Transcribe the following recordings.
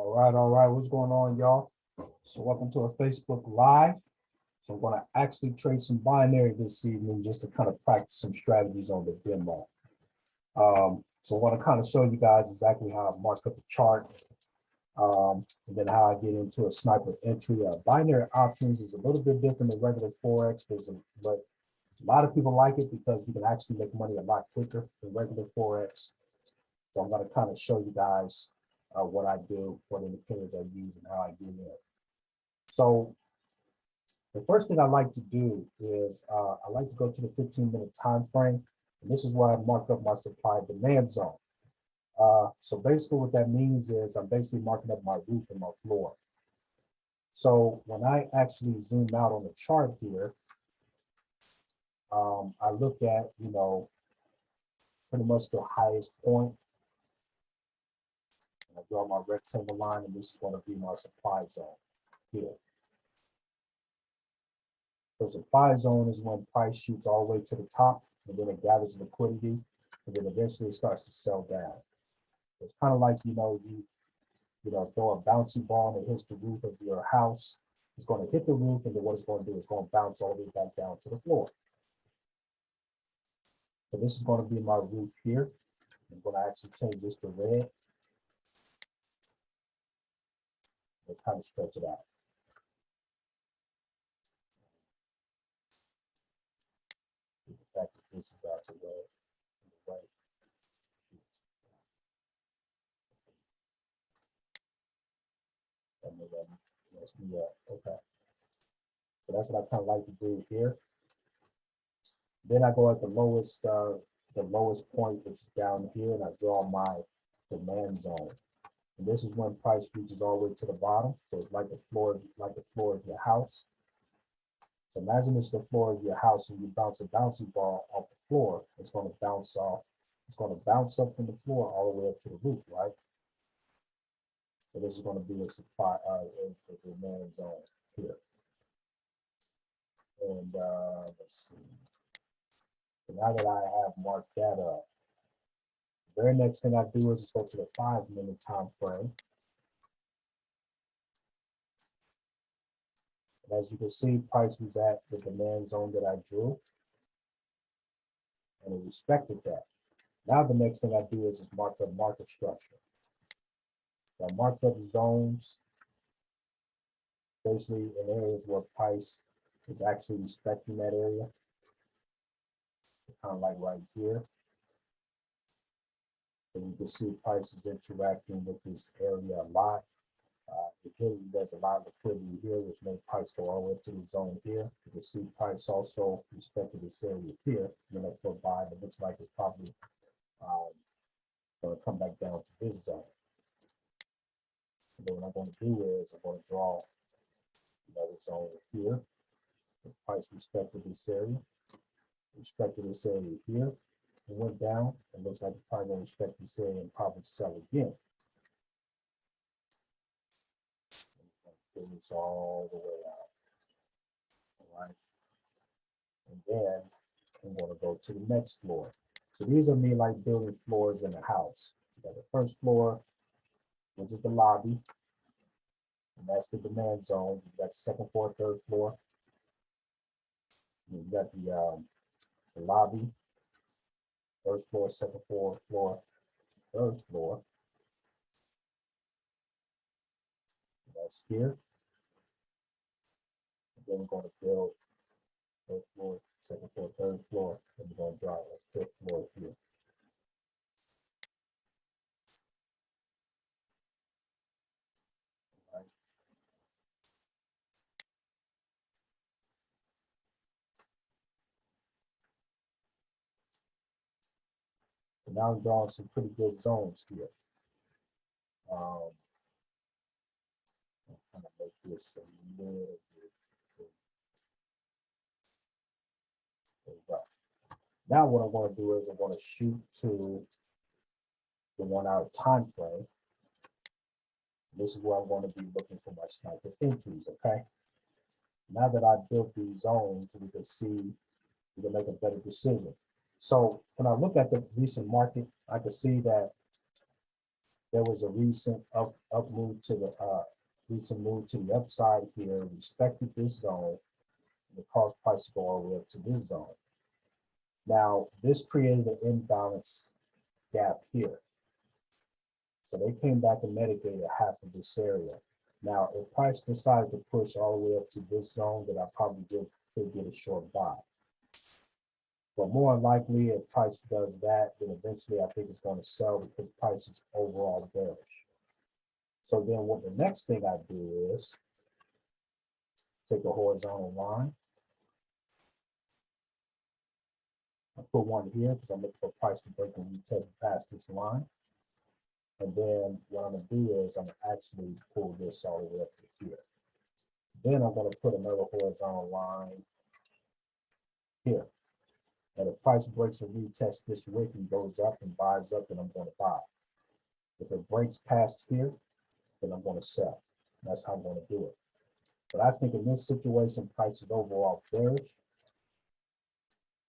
All right. What's going on, y'all? So welcome to a Facebook Live. So I'm going to actually trade some binary this evening just to kind of practice some strategies on the demo. So I want to kind of show you guys exactly how I mark up the chart, and then how I get into a sniper entry. Binary options is a little bit different than regular Forex, but a lot of people like it because you can actually make money a lot quicker than regular Forex. So I'm going to kind of show you guys what I do, what indicators I use, and how I get in. So the first thing I like to do is I like to go to the 15-minute time frame, and this is where I mark up my supply demand zone. So basically what that means is I'm basically marking up my roof and my floor. So when I actually zoom out on the chart here, I look at, pretty much the highest point. And I draw my rectangle line, and this is going to be my supply zone here. The supply zone is when price shoots all the way to the top, and then it gathers liquidity, and then eventually it starts to sell down. It's kind of like, you throw a bouncy ball and it hits the roof of your house. It's going to hit the roof, and then what it's going to do is going to bounce all the way back down to the floor. So this is going to be my roof here. I'm going to actually change this to red. And kind of stretch it out. The fact that this is out the way. And then mess me up. Okay. So that's what I kind of like to do here. Then I go at the lowest point, which is down here, and I draw my demand zone. And this is when price reaches all the way to the bottom. So it's like the floor of your house. So imagine it's the floor of your house and you bounce a bouncy ball off the floor. It's going to bounce off. It's going to bounce up from the floor all the way up to the roof, right? So this is going to be a supply, the demand zone here. And let's see. So now that I have marked that up, the very next thing I do is just go to the 5-minute time frame. And as you can see, price was at the demand zone that I drew, and it respected that. Now the next thing I do is mark up market structure. So I marked up zones, basically in areas where price is actually respecting that area. Kind of like right here. And you can see price is interacting with this area a lot. There's a lot of liquidity here, which made price go all the way up to the zone here. You can see price also respected this area here. Then I feel buy, it looks like it's probably going to come back down to this zone. So then what I'm going to do is I'm going to draw another zone here. The price respected this area here. It went down. It looks like it's probably going to respect this area and probably sell again. This all the way out. All right. And then I'm going to go to the next floor. So these are me like building floors in a house. You got the first floor, which is the lobby. And that's the demand zone. You got the second floor, third floor. You got the lobby, first floor, second floor, third floor. That's here. And then we're going to build first floor, second floor, third floor, and we're going to draw a fifth floor here. Right. So now I'm drawing some pretty good zones here. I'm going to make this a little bit. There we go. Now what I'm going to do is I'm going to shoot to the 1 hour time frame. This is where I'm going to be looking for my sniper entries, okay? Now that I've built these zones, we can see, we can make a better decision. So when I look at the recent market, I can see that there was a recent up move to the recent move to the upside here, respected this zone, and it caused price to go all the way up to this zone. Now, this created an imbalance gap here. So they came back and mitigated half of this area. Now, if price decides to push all the way up to this zone, then I probably could get a short buy. But more likely, if price does that, then eventually I think it's going to sell because price is overall bearish. So then what the next thing I do is take a horizontal line. I put one here because I'm looking for price to break and retest past this line. And then what I'm going to do is I'm going to actually pull this all the way up to here. Then I'm going to put another horizontal line here. And if price breaks and retests this wick and goes up and buys up, then I'm going to buy. If it breaks past here, then I'm going to sell. That's how I'm going to do it. But I think in this situation, price is overall bearish.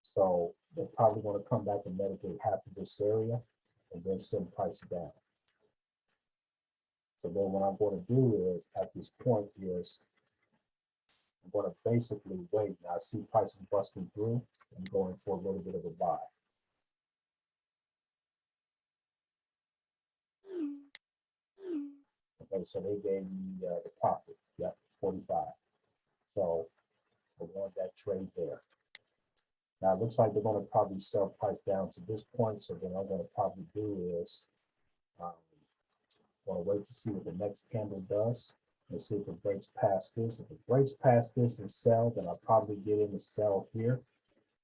So they're probably going to come back and mitigate half of this area and then send price down. So then what I'm going to do is, at this point is, I'm going to basically wait. Now I see prices busting through. I'm going for a little bit of a buy. Okay, so they gave me the profit. Yep, 45. So I want that trade there. Now it looks like they're going to probably sell price down to this point. So then I'm going to probably do is, going to wait to see what the next candle does. Let's see if it breaks past this. If it breaks past this and sell, then I'll probably get in to sell here.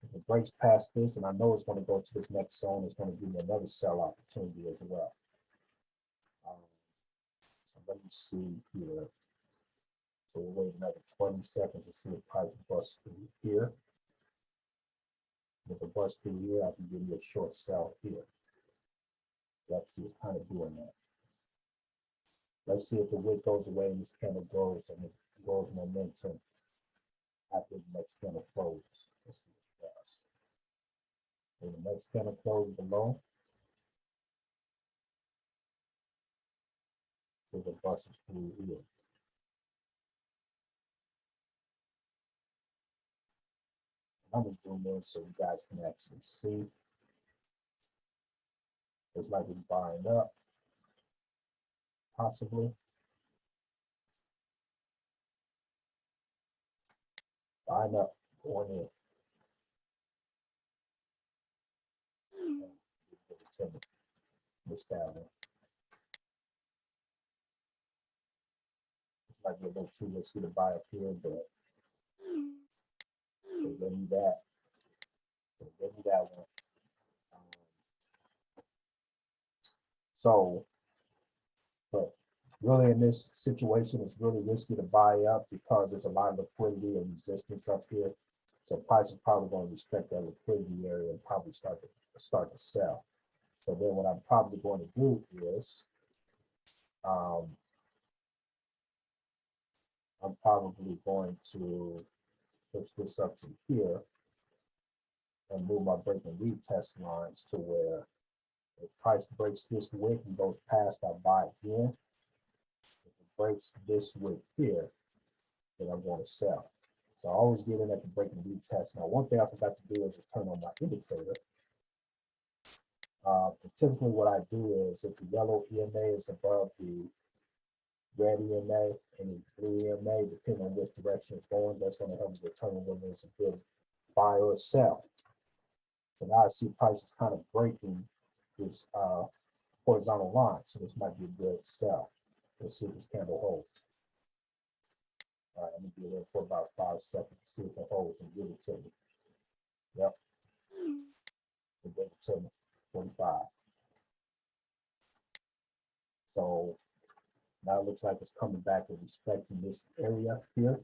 If it breaks past this, and I know it's going to go to this next zone, it's going to give me another sell opportunity as well. So let me see here. So we'll wait another 20 seconds to see if price busts through here. If it busts through here, I can give you a short sell here. Yep, see, it's kind of doing that. Let's see if the wick goes away and this candle grows and it grows momentum after the next candle closes. Let's see what it does. When the next candle closes below, so the bust is through here. I'm gonna zoom in so you guys can actually see. It's like it's buying up, possibly. Buying up, going in. This guy, it's like a little too risky to buy up here, but they gave me that. They gave me that one. So, but really in this situation, it's really risky to buy up because there's a lot of liquidity and resistance up here. So price is probably going to respect that liquidity area and probably start to sell. So then what I'm probably going to do is I'm probably going to push this up to here and move my break and retest lines to where if price breaks this wick and goes past, I buy again. If it breaks this wick here, then I'm going to sell. So I always get in at the break and retest. Now, one thing I forgot to do is just turn on my indicator. But typically what I do is if the yellow EMA is above the red EMA and the blue EMA, depending on which direction it's going, that's going to help me determine whether it's a good buy or sell. So now I see prices kind of breaking this horizontal line. So this might be a good sell. Let's see if this candle holds. All right, let me get in for about 5 seconds to see if it holds and give it to me. Yep. It gave it to me. 45. So now it looks like it's coming back and respecting this area here.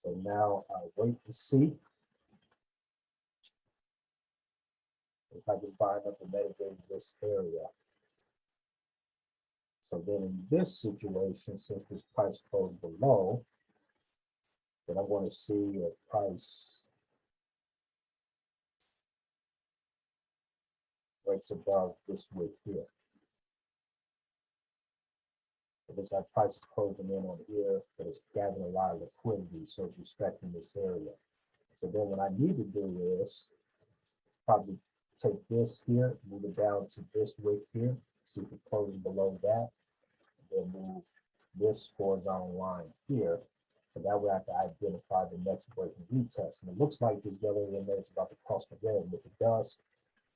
So now I wait to see. It's like it's buying up and mitigating this area. So then in this situation, since this price closed below, then I want to see if price breaks above this wick here. It looks like price is closing in on here, but it's gathering a lot of liquidity, so it's respecting this area. So then what I need to do is probably take this here, move it down to this wick here, see if it closes below that, and then move this horizontal line here. So that way I can identify the next break and retest. And it looks like this yellow area is about to cross the red. And if it does,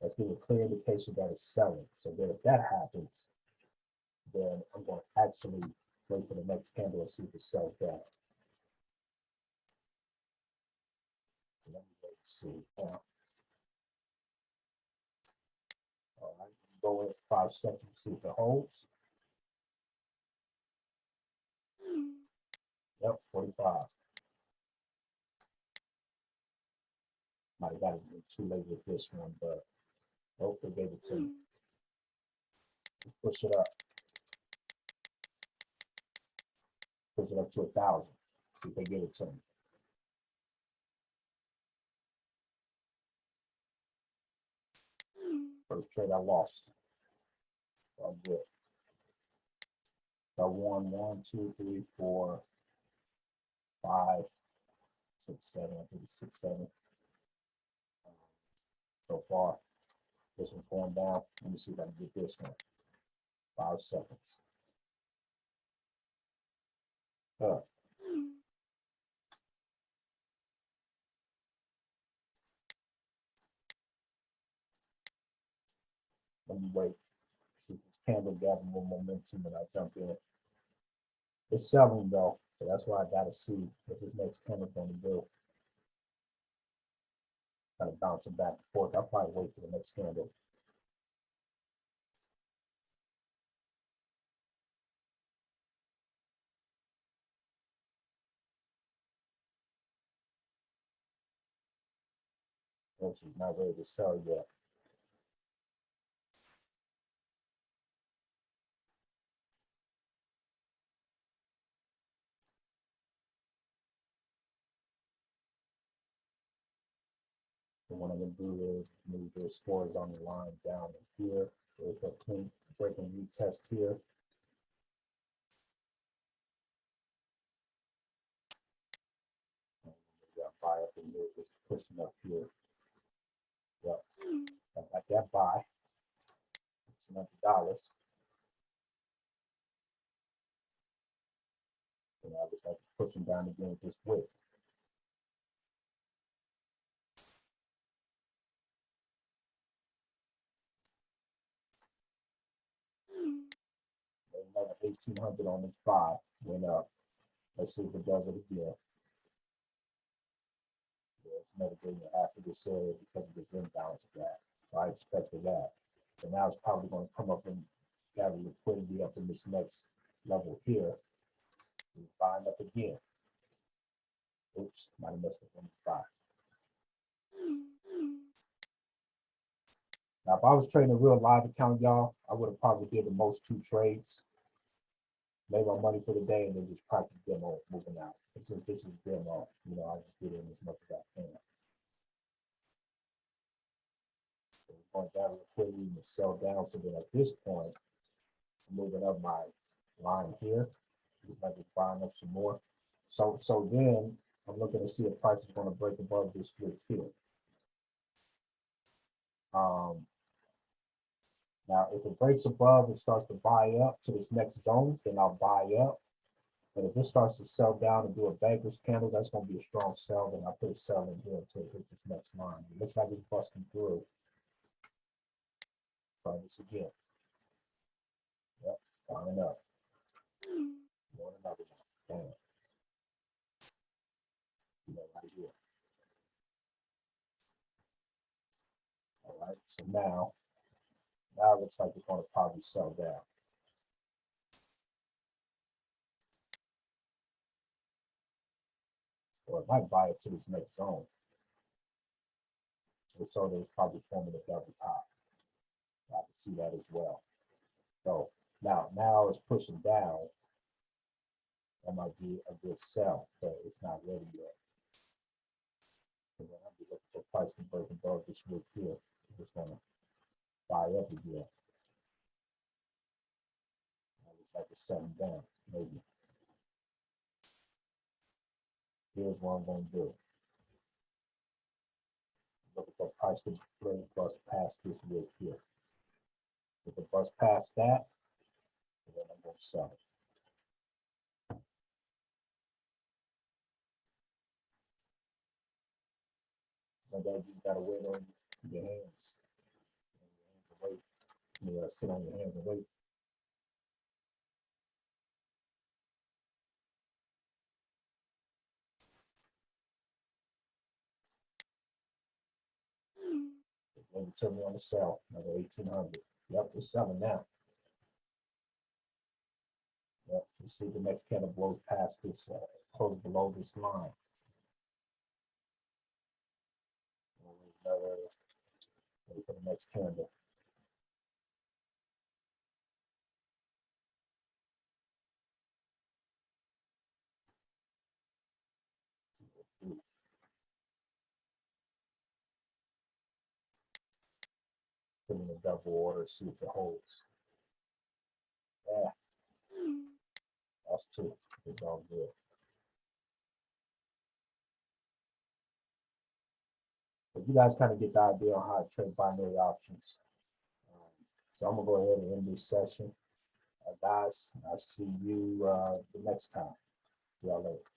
that's giving a clear indication that it's selling. So then if that happens, then I'm going to actually wait for the next candle and see if it sells down. So let me wait and see. All right, go in 5 seconds to see if it holds. Yep, 45. Might have got it too late with this one, but nope, they gave it to me. Let's push it up. Push it up to 1,000. See if they give it to me. First trade I lost. I'm good. So I won 1, 2, 3, 4, 5, 6, 7. I think it's 6, 7. So far, this one's going down. Let me see if I can get this one. 5 seconds. Let me wait. See if this candle gather more momentum and I jump in. It's selling though, so that's why I gotta see what this next candle is going to do. Kind of bouncing back and forth. I'll probably wait for the next candle. She's not ready to sell yet. So what I'm going to do is move this horizontal line down in here. With a clean break and retest here. Got buy up in here, just pushing up here. Yep, I got that buy. It's $100. And I was like pushing down again with this wick. Another 1,800 on this buy, went up. Let's see if it does it again. Yeah, it's mitigating half of this area because of this imbalance of that. So I expected that. So now it's probably going to come up and gather liquidity up in this next level here. We're buying up again. Oops, might have messed up on the buy. Now, if I was trading a real live account, y'all, I would have probably did the most 2 trades. Made my money for the day and then just practice demo moving out. And since this is demo, you know, I just get in as much as I can. So we're going down liquidity and sell down. So then at this point, I'm moving up my line here. Looks like it's buying up some more. So then I'm looking to see if price is going to break above this wick here. Now, if it breaks above and starts to buy up to this next zone, then I'll buy up. But if it starts to sell down and do a banker's candle, that's going to be a strong sell. Then I'll put a sell in here until it hits this next line. It looks like it's busting through. Try this again. Yep, buying up. One another one. Bam. You know, right here. All right, so now it looks like it's going to probably sell down. Or it might buy it to this next zone. So there's probably forming a double top. I can see that as well. So now it's pushing down. That might be a good sell, but it's not ready yet. So then I'll be looking for price to break above this wick here. I'm just gonna buy up again. Looks like it's setting down, maybe. Here's what I'm going to do. Look at the price to bring bust past this wick here. If it bust past that, then I'm going to sell it. Sometimes you just got to wait on your hands. Wait. Yeah, sit on your hands and wait. Maybe tell me on the sell, another 1800. Yep, it's selling now. Yep, you see the next candle blows past this, close below this line. Wait for the next candle. Put in a double order, see if it holds. Yeah, that's two. It's all good. But you guys kind of get the idea on how to trade binary options. So I'm gonna go ahead and end this session. Guys, I'll see you the next time. See y'all later.